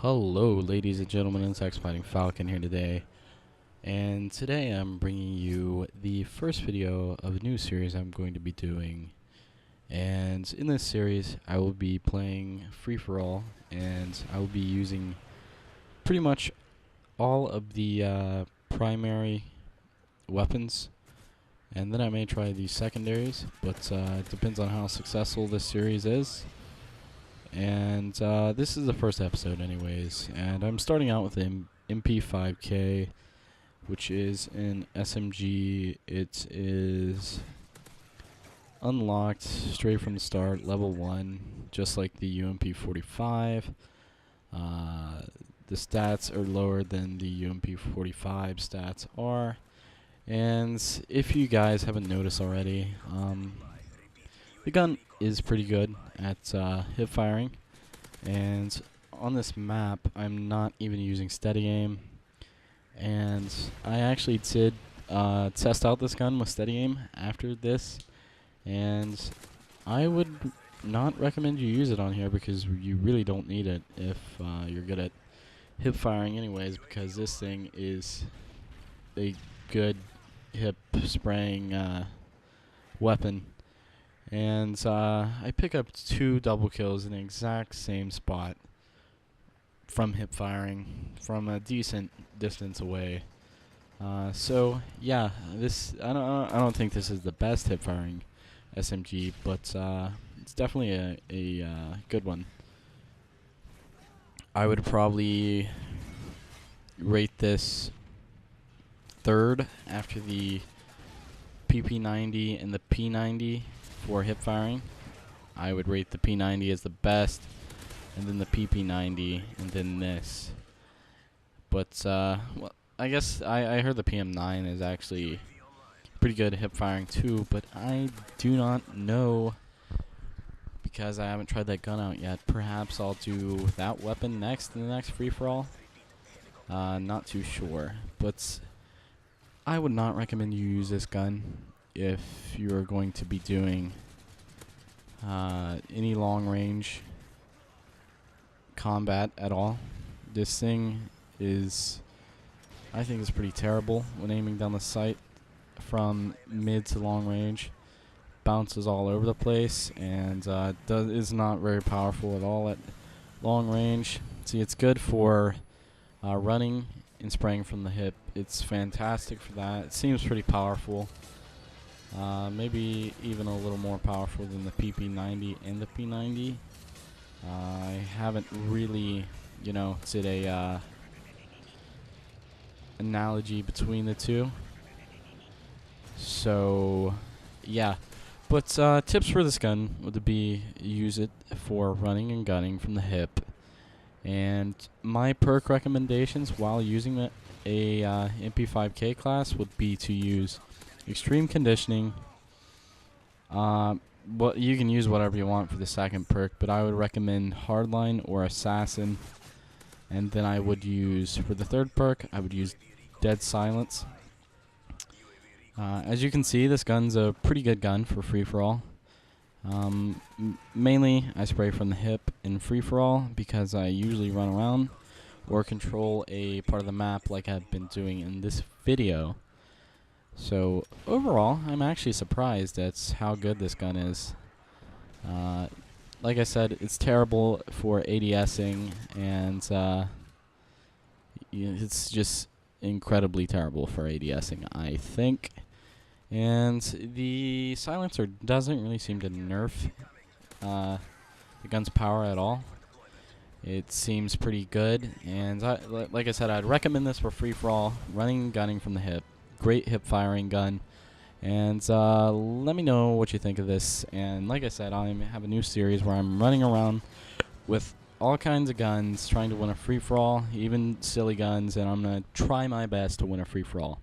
Hello, ladies and gentlemen, Insects Fighting Falcon here today, and today I'm bringing you the first video of a new series I'm going to be doing. And in this series, I will be playing free for all, and I will be using pretty much all of the primary weapons, and then I may try the secondaries, but it depends on how successful this series is. And this is the first episode anyways, and I'm starting out with an MP5K, which is an SMG. It is unlocked straight from the start, level 1, just like the UMP45. The stats are lower than the UMP45 stats are, and if you guys haven't noticed already, the gun is pretty good at hip firing, and on this map I'm not even using steady aim, and I actually did test out this gun with steady aim after this, and I would not recommend you use it on here because you really don't need it if you're good at hip firing anyways, because this thing is a good hip spraying weapon. And I pick up 2 double kills in the exact same spot from hip firing from a decent distance away. So yeah, I don't think this is the best hip firing SMG, but it's definitely a good one. I would probably rate this third after the PP90 and the P90 for hip firing. I would rate the P90 as the best, and then the PP90, and then this. But well, I guess I heard the PM9 is actually pretty good hip firing too, but I do not know because I haven't tried that gun out yet. Perhaps I'll do that weapon next in the next free for all. Not too sure, but I would not recommend you use this gun if you're going to be doing any long range combat at all. This thing is, I think, is pretty terrible when aiming down the sight from mid to long range. Bounces all over the place, and is not very powerful at all at long range. See, it's good for running and spraying from the hip. It's fantastic for that. It seems pretty powerful. Maybe even a little more powerful than the PP90 and the P90. I haven't really, did a analogy between the two. So, yeah. But tips for this gun would be use it for running and gunning from the hip. And my perk recommendations while using a MP5K class would be to use extreme conditioning. But you can use whatever you want for the second perk, but I would recommend hardline or assassin. And then I would use, for the third perk, I would use dead silence. As you can see, this gun's a pretty good gun for free for all. Mainly I spray from the hip in free for all because I usually run around or control a part of the map like I've been doing in this video. So overall, I'm actually surprised at how good this gun is. Like I said, it's terrible for ADSing, and it's just incredibly terrible for ADSing, I think. And the silencer doesn't really seem to nerf the gun's power at all. It seems pretty good, and like I said, I'd recommend this for free for all, running and gunning from the hip. Great hip firing gun, and let me know what you think of this. And like I said, I have a new series where I'm running around with all kinds of guns, trying to win a free for all, even silly guns, and I'm gonna try my best to win a free for all.